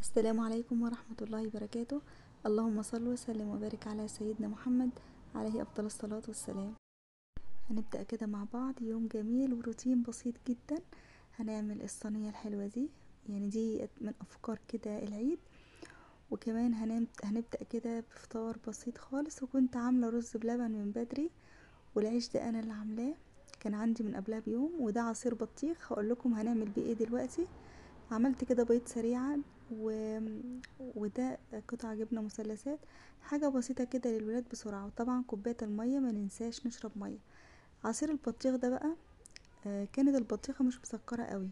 السلام عليكم ورحمة الله وبركاته. اللهم صل وسلم وبارك على سيدنا محمد عليه أفضل الصلاة والسلام. هنبدأ كده مع بعض يوم جميل وروتين بسيط جدا. هنعمل الصينية الحلوة دي، يعني دي من أفكار كده العيد. وكمان هنبدأ كده بفطار بسيط خالص، وكنت عاملة رز بلبن من بدري، والعيش ده أنا اللي عاملاه، كان عندي من قبلها بيوم. وده عصير بطيخ، هقول لكم هنعمل بيه ايه دلوقتي. عملت كده بيض سريعا وده قطع جبنة مثلثات، حاجة بسيطة كده للولاد بسرعة. وطبعا كوباية المية، ما ننساش نشرب مية. عصير البطيخ ده بقى، كانت البطيخة مش مسكرة قوي،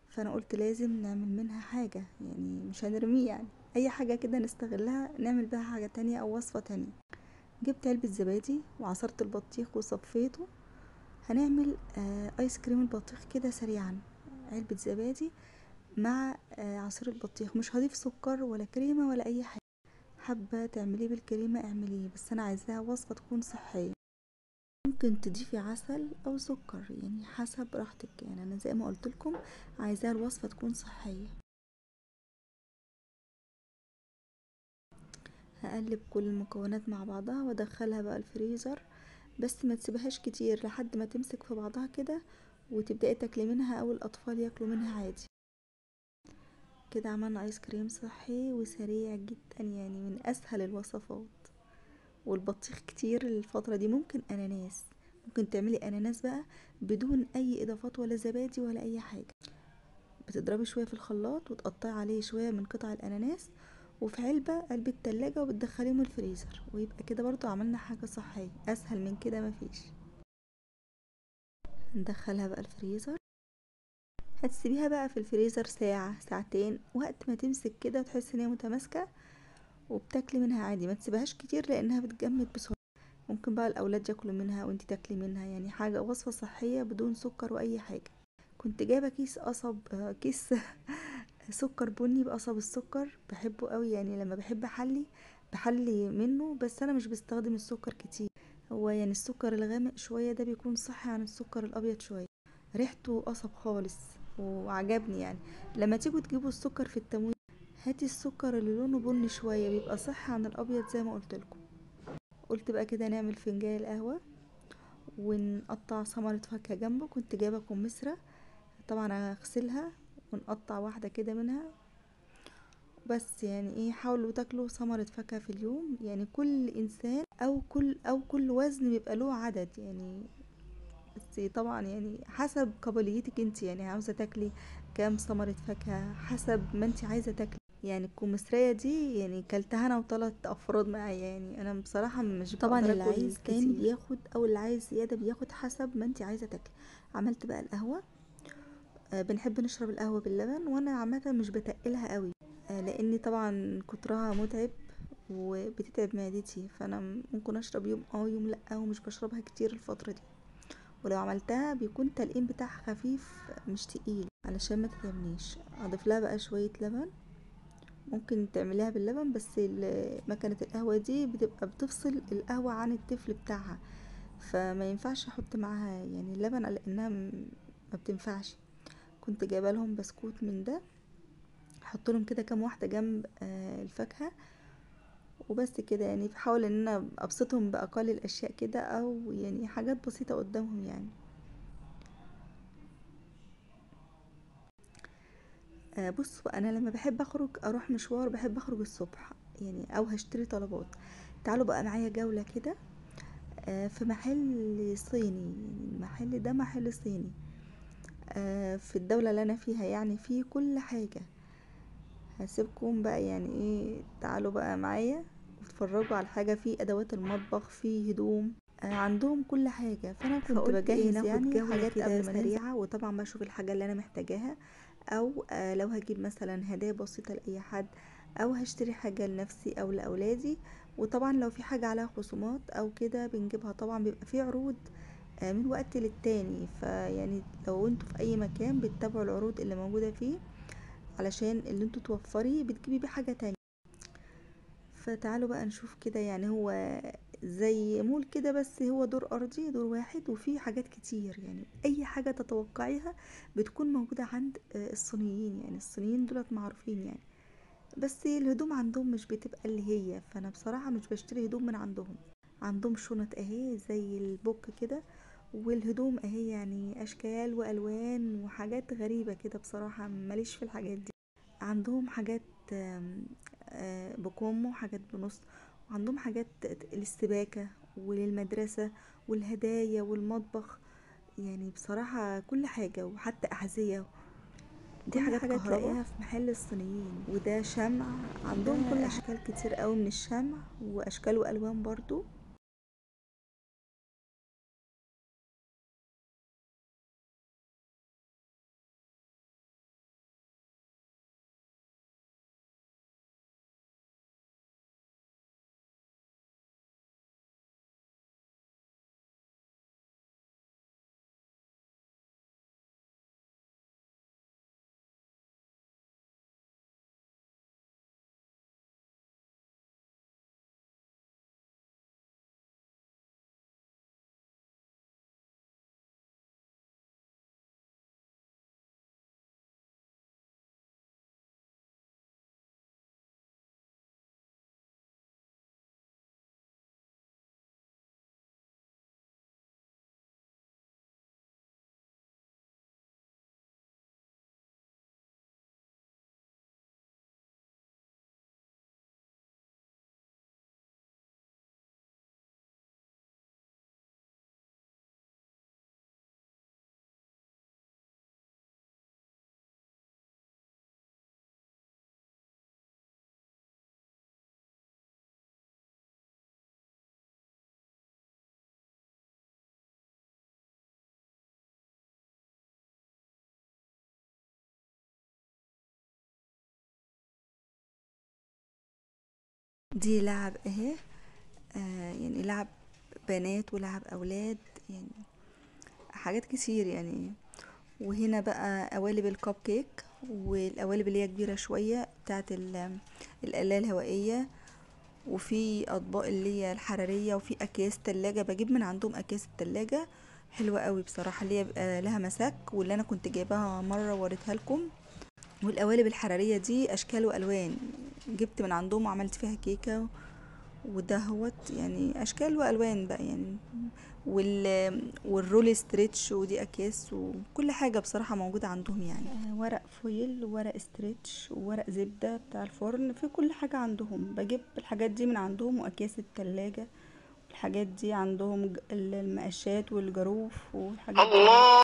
فانا قلت لازم نعمل منها حاجة، يعني مش هنرميه، يعني اي حاجة كده نستغلها نعمل بها حاجة تانية او وصفة تانية. جبت علبة زبادي وعصرت البطيخ وصفيته. هنعمل ايس كريم البطيخ كده سريعا. علبة زبادي مع عصير البطيخ، مش هضيف سكر ولا كريمة ولا اي حاجة. حابة تعمليه بالكريمة اعمليه، بس انا عايزاها وصفة تكون صحية. ممكن تضيفي عسل او سكر، يعني حسب راحتك، يعني انا زي ما قلت لكم عايزاها الوصفة تكون صحية. هقلب كل المكونات مع بعضها وادخلها بقى الفريزر، بس ما تسيبهاش كتير لحد ما تمسك في بعضها كده وتبدأي تاكلي منها او الاطفال ياكلوا منها عادي. كده عملنا ايس كريم صحي وسريع جدا، يعني من اسهل الوصفات. والبطيخ كتير الفترة دي. ممكن اناناس، ممكن تعملي اناناس بقى بدون اي اضافات ولا زبادي ولا اي حاجة. بتضربي شوية في الخلاط وتقطعي عليه شوية من قطع الاناناس، وفي علبة تلاجة، وبتدخليهم الفريزر، ويبقى كده برضو عملنا حاجة صحية. اسهل من كده مفيش. ندخلها بقى الفريزر. هتسيبيها بقى في الفريزر ساعة ساعتين، وقت ما تمسك كده وتحسي ان هي متماسكة وبتاكلي منها عادي. ما تسيبهاش كتير لانها بتجمد بسرعة. ممكن بقى الاولاد ياكلوا منها وانتي تاكلي منها، يعني حاجة وصفة صحية بدون سكر واي حاجة. كنت جايبة كيس قصب، كيس سكر بني بقصب السكر، بحبه قوي، يعني لما بحب بحلي منه، بس انا مش بستخدم السكر كتير. هو يعني السكر الغامق شوية ده بيكون صحي عن السكر الابيض شوية. ريحته قصب خالص وعجبني يعني. لما تيجوا تجيبوا السكر في التموين، هاتي السكر اللي لونه بني شوية، بيبقى صحي عن الابيض زي ما قلت لكم. قلت بقى كده نعمل فنجان القهوة ونقطع ثمرة فاكهة جنبه. كنت جايبة كمثرى، طبعا هغسلها ونقطع واحدة كده منها. بس يعني ايه، حاولوا تاكلوا ثمرة فاكهة في اليوم، يعني كل انسان او كل وزن بيبقى له عدد يعني. بس طبعا يعني حسب قابليتك انت، يعني عاوزة تاكلي كام ثمرة فاكهة حسب ما انت عايزة تاكلي. يعني الكمثرية دي يعني كلتها انا وثلاث افراد معايا، يعني انا بصراحة مش طبعا بقدر اللي اكل عايز تاني كتير بياخد، او اللي عايز زيادة بياخد حسب ما انت عايزة تاكلي. عملت بقى القهوة. بنحب نشرب القهوة باللبن، وانا عامة مش بتقلها قوي، لاني طبعا كترها متعب وبتتعب معدتي، فانا ممكن اشرب يوم يوم لا، ومش بشربها كتير الفترة دي. ولو عملتها بيكون التلقيم بتاعها خفيف مش تقيل، علشان ما تتعبنيش. اضيف لها بقى شوية لبن. ممكن تعمليها باللبن، بس مكنة القهوة دي بتبقى بتفصل القهوة عن التفل بتاعها، فما ينفعش احط معاها يعني اللبن، لانها ما بتنفعش. كنت جايبه لهم بسكوت من ده، احط لهم كده كام واحده جنب الفاكهه. وبس كده، يعني بحاول ان انا ابسطهم باقل الاشياء كده، او يعني حاجات بسيطه قدامهم يعني. بصوا، انا لما بحب اخرج اروح مشوار، بحب اخرج الصبح يعني، او هشتري طلبات. تعالوا بقى معايا جوله كده في محل صيني. يعني المحل ده محل صيني في الدوله اللي انا فيها، يعني فيه كل حاجه. هسيبكم بقى، يعني ايه، تعالوا بقى معايا واتفرجوا على الحاجة. في ادوات المطبخ، في هدوم، عندهم كل حاجة. فانا كنت بجهز يعني حاجات قبل ما سريعة، وطبعا بشوف الحاجة اللي انا محتاجاها، او لو هجيب مثلا هدايا بسيطة لاي حد، او هشتري حاجة لنفسي او لاولادي. وطبعا لو في حاجة عليها خصومات او كده بنجيبها، طبعا بيبقى في عروض من وقت للتاني. فيعني لو انتوا في اي مكان بتتابعوا العروض اللي موجودة فيه، علشان اللي انتوا توفري بتجيبي بيه حاجة تانية. فتعالوا بقى نشوف كده. يعني هو زي مول كده، بس هو دور ارضي، دور واحد، وفيه حاجات كتير، يعني اي حاجة تتوقعيها بتكون موجودة عند الصينيين. يعني الصينيين دولت معروفين يعني. بس الهدوم عندهم مش بتبقى اللي هي، فانا بصراحة مش بشتري هدوم من عندهم. عندهم شنط اهي زي البوك كده، والهدوم اهي يعني اشكال والوان وحاجات غريبة كده، بصراحة ماليش في الحاجات دي. عندهم حاجات بكم وحاجات بنص، وعندهم حاجات للسباكة وللمدرسة والهدايا والمطبخ، يعني بصراحة كل حاجة، وحتى أحذية. دي كل حاجات حاجة كهرباء تلاقيها في محل الصينيين. وده شمع، عندهم كل اشكال كتير قوي من الشمع، واشكال والوان برضو. دي لعب اهي، يعني لعب بنات ولعب اولاد، يعني حاجات كتير يعني. وهنا بقى قوالب الكب كيك، والقوالب اللي هي كبيرة شوية بتاعت القلاية الهوائية، وفي اطباق اللي هي الحرارية، وفي اكياس تلاجة. بجيب من عندهم اكياس التلاجة حلوة قوي بصراحة، اللي هي بيبقى لها مساك، واللي انا كنت جايباها مرة وريتها لكم. والقوالب الحرارية دي اشكال والوان، جبت من عندهم وعملت فيها كيكة. وده هوت يعني اشكال والوان بقى يعني. والرول ستريتش، ودي اكياس، وكل حاجة بصراحة موجودة عندهم يعني. ورق فويل وورق ستريتش وورق زبدة بتاع الفرن، في كل حاجة عندهم. بجيب الحاجات دي من عندهم، واكياس التلاجة. الحاجات دي عندهم المقاشات والجاروف والحاجات دي. الله.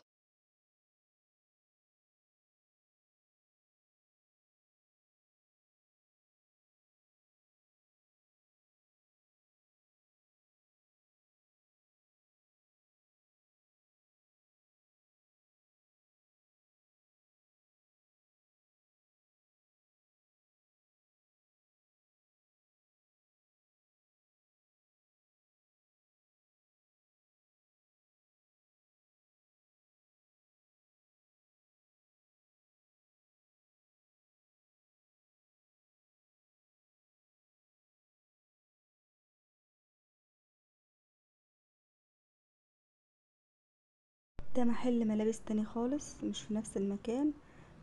ده محل ملابس تاني خالص، مش في نفس المكان.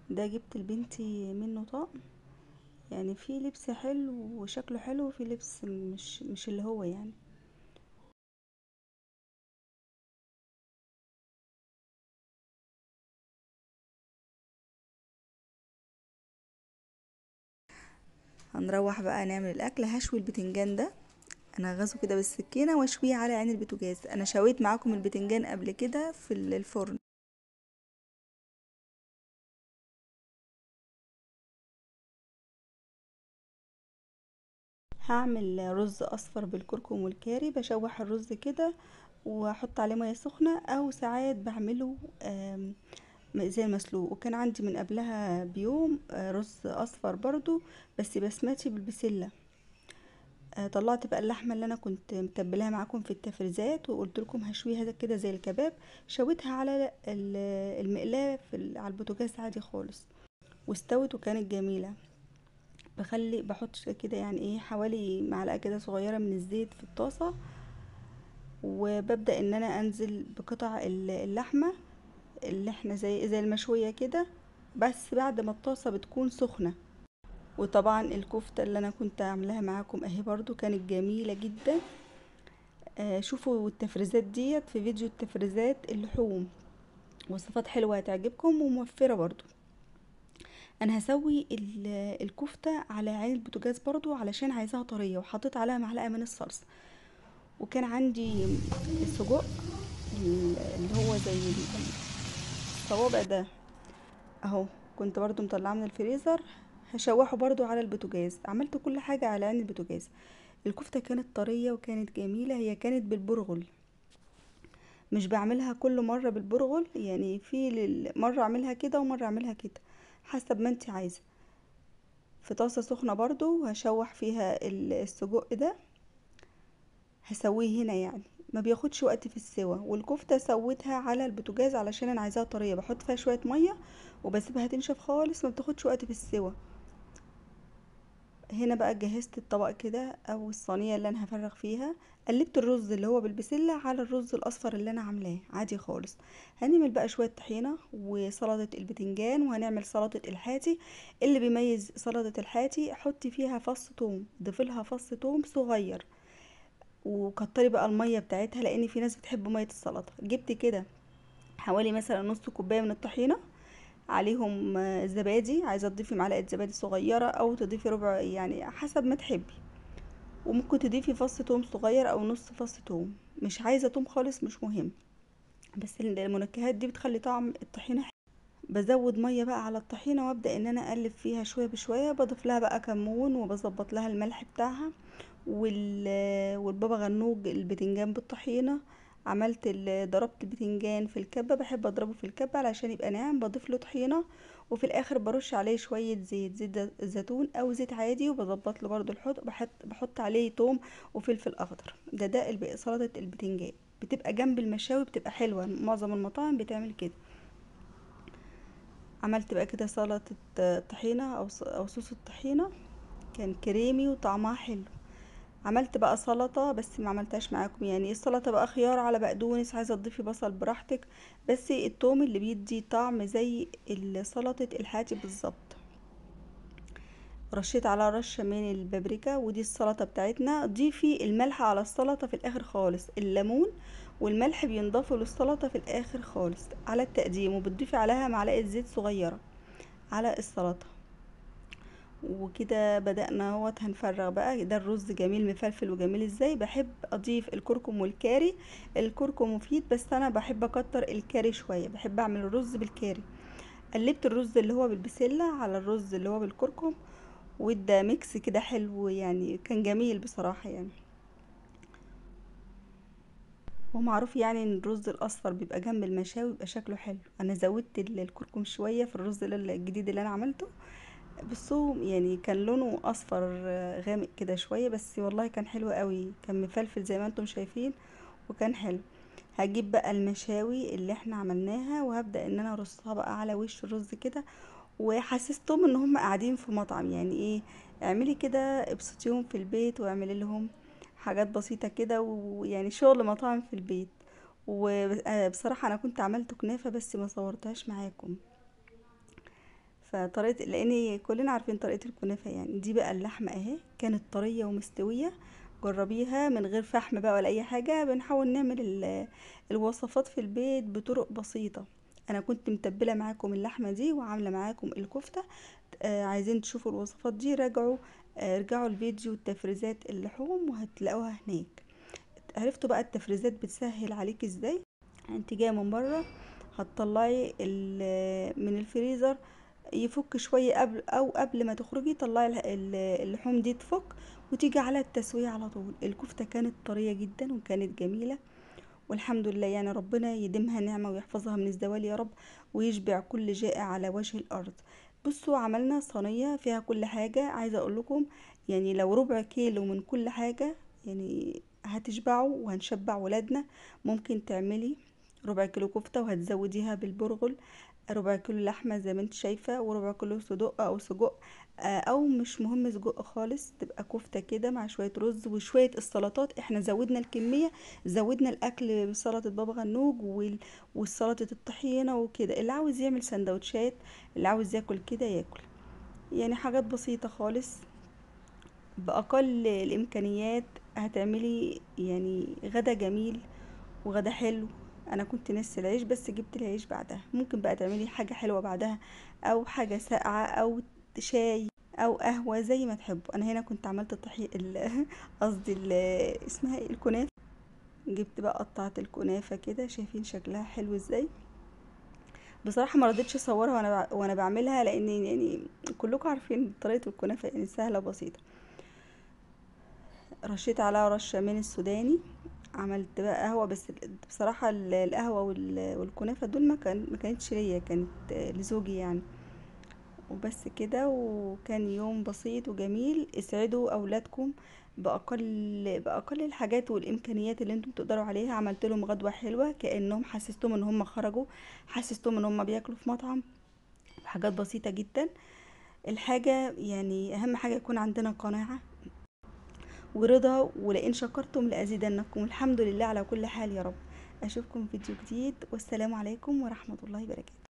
ده جبت لبنتي منه طقم، يعني في لبس حلو وشكله حلو، وفي لبس مش اللي هو يعني. هنروح بقى نعمل الاكل. هشوي البتنجان ده، انا غزه كده بالسكينه واشويه على عين البوتاجاز. انا شويت معاكم البتنجان قبل كده في الفرن. هعمل رز اصفر بالكركم والكاري. بشوح الرز كده واحط عليه ميه سخنه، او ساعات بعمله زي المسلوق. وكان عندي من قبلها بيوم رز اصفر برضو، بس بسمتي بالبسله. طلعت بقى اللحمه اللي انا كنت متبلاها معاكم في التفريزات، وقلت لكم هشويها كده زي الكباب. شويتها على المقلاه على البوتاجاز عادي خالص، واستوت وكانت جميله. بحط كده يعني ايه حوالي معلقه كده صغيره من الزيت في الطاسه، وببدا ان انا انزل بقطع اللحمه اللي احنا زي المشويه كده، بس بعد ما الطاسه بتكون سخنه. وطبعا الكفتة اللي انا كنت عاملاها معاكم اهي برضو كانت جميلة جدا. شوفوا التفريزات ديت في فيديو التفريزات اللحوم، وصفات حلوة هتعجبكم وموفرة برضو. انا هسوي الكفتة على عين البوتاجاز برضو علشان عايزاها طرية، وحطيت عليها معلقة من الصلصة. وكان عندي السجق اللي هو زي الصوابع ده اهو، كنت برضو مطلعاه من الفريزر، هشوحه برضو على البوتاجاز. عملت كل حاجة على عين البوتاجاز. الكفتة كانت طرية وكانت جميلة. هي كانت بالبرغل، مش بعملها كل مرة بالبرغل، يعني في مرة اعملها كده ومرة اعملها كده حسب ما انت عايزة. في طاسة سخنة برضو هشوح فيها السجق ده، هسويه هنا يعني ما بياخدش وقت في السوا. والكفتة سويتها على البوتاجاز علشان انا عايزاها طرية، بحط فيها شوية مية وبسيبها تنشف خالص، ما بتاخدش وقت في السوا. هنا بقى جهزت الطبق كده او الصينية اللي انا هفرغ فيها. قلبت الرز اللي هو بالبسلة على الرز الاصفر اللي انا عاملاه عادي خالص. هنعمل بقى شوية طحينة وسلطة البتنجان، وهنعمل سلطة الحاتي. اللي بيميز سلطة الحاتي حطي فيها فص توم، ضيفلها فص توم صغير، وكتري بقى المية بتاعتها لان في ناس بتحب مية السلطة. جبت كده حوالي مثلا نص كوباية من الطحينة، عليهم زبادي، عايزة تضيفي معلقة زبادي صغيرة او تضيفي ربع يعني حسب ما تحبي. وممكن تضيفي فص توم صغير او نص فص توم، مش عايزة توم خالص مش مهم، بس المنكهات دي بتخلي طعم الطحينة حلو. بزود مية بقى على الطحينة وابدأ ان انا اقلب فيها شوية بشوية، بضيف لها بقى كمون وبظبط لها الملح بتاعها والبابا غنوج البتنجان بالطحينة. عملت ضربت البتنجان في الكبة، بحب اضربه في الكبة علشان يبقى ناعم، بضيف له طحينة. وفي الاخر برش عليه شوية زيت زيتون او زيت عادي، وبظبط له برضو الحط، بحط عليه توم وفلفل اخضر. ده سلطة البتنجان بتبقى جنب المشاوي، بتبقى حلوة، معظم المطاعم بتعمل كده. عملت بقى كده سلطة طحينة او صوص الطحينة، كان كريمي وطعمها حلو. عملت بقى سلطة بس ما عملتهاش معاكم، يعني السلطة بقى خيار على بقدونس، عايزة تضيفي بصل براحتك، بس التوم اللي بيدي طعم زي سلطة الحاتي بالظبط. رشيت على رشة من البابريكا. ودي السلطة بتاعتنا. ضيفي الملح على السلطة في الاخر خالص، الليمون والملح بينضافوا للسلطة في الاخر خالص على التقديم، وبتضيفي عليها معلقة زيت صغيرة على السلطة. وكده بدأنا اهوت هنفرغ بقى. ده الرز جميل مفلفل وجميل ازاي. بحب اضيف الكركم والكاري. الكركم مفيد بس انا بحب اكتر الكاري شوية، بحب اعمل الرز بالكاري. قلبت الرز اللي هو بالبسلة على الرز اللي هو بالكركم، وده ميكس كده حلو يعني، كان جميل بصراحة يعني. ومعروف يعني ان الرز الاصفر بيبقى جنب المشاوي بيبقى شكله حلو. انا زودت الكركم شوية في الرز الجديد اللي انا عملته. بصوا يعني كان لونه اصفر غامق كده شويه، بس والله كان حلو قوي، كان مفلفل زي ما انتم شايفين وكان حلو. هجيب بقى المشاوي اللي احنا عملناها وهبدأ ان انا ارصها بقى على وش الرز كده، وحسستهم ان هم قاعدين في مطعم. يعني ايه، اعملي كده ابسطيهم في البيت واعملي لهم حاجات بسيطة كده، ويعني شغل مطاعم في البيت. وبصراحة انا كنت عملت كنافة بس ما صورتهاش معاكم. فطريقة، لان كلنا عارفين طريقة الكنافة يعني. دي بقى اللحمة اهي كانت طرية ومستوية. جربيها من غير فحم بقى ولا اي حاجة. بنحاول نعمل الوصفات في البيت بطرق بسيطة. انا كنت متبلة معاكم اللحمة دي وعاملة معاكم الكفتة. عايزين تشوفوا الوصفات دي راجعوا، ارجعوا الفيديو التفريزات اللحوم وهتلاقوها هناك. عرفتوا بقى التفريزات بتسهل عليك ازاي. انت جايه من بره، هتطلعي من الفريزر يفك شوية قبل ما تخرجي، طلعي اللحوم دي تفك، وتيجي على التسوية على طول. الكفتة كانت طرية جدا وكانت جميلة، والحمد لله يعني. ربنا يديمها نعمة ويحفظها من الزوال يا رب، ويشبع كل جائع على وجه الأرض. بصوا عملنا صينية فيها كل حاجة. عايزة أقول لكم يعني لو ربع كيلو من كل حاجة يعني هتشبعوا وهنشبع ولادنا. ممكن تعملي ربع كيلو كفتة وهتزوديها بالبرغل، ربع كيلو لحمة زي ما انت شايفة، وربع كيلو صدق او سجق، او مش مهم سجق خالص، تبقى كفتة كده مع شوية رز وشوية السلطات. احنا زودنا الكمية، زودنا الاكل بسلطة بابا غنوج والسلطة الطحينة وكده. اللي عاوز يعمل سندوتشات، اللي عاوز ياكل كده ياكل. يعني حاجات بسيطة خالص بأقل الإمكانيات هتعملي يعني غدا جميل وغدا حلو. انا كنت ناسي العيش بس جبت العيش بعدها. ممكن بقى تعملي حاجة حلوة بعدها، او حاجة ساقعة، او شاي او قهوة زي ما تحبوا. انا هنا كنت عملت قصدي اسمها ايه، الكنافة. جبت بقى قطعت الكنافة كده، شايفين شكلها حلو ازاي. بصراحة ما رضيتش اصورها وانا بعملها، لان يعني كلكم عارفين طريقة الكنافة يعني سهلة بسيطة. رشيت عليها رشة من السوداني. عملت بقى قهوة، بس بصراحة القهوة والكنافة دول ما كانتش ليا، كانت لزوجي يعني. وبس كده، وكان يوم بسيط وجميل. اسعدوا اولادكم باقل الحاجات والامكانيات اللي انتم تقدروا عليها. عملت لهم غدوة حلوة، كأنهم حسستهم ان هم خرجوا، حسستهم ان هم بياكلوا في مطعم. حاجات بسيطة جدا. الحاجة يعني اهم حاجة يكون عندنا قناعة ورضا، ولئن شكرتم لأزيدنكم. الحمد لله على كل حال يا رب. أشوفكم في فيديو جديد، والسلام عليكم ورحمة الله وبركاته.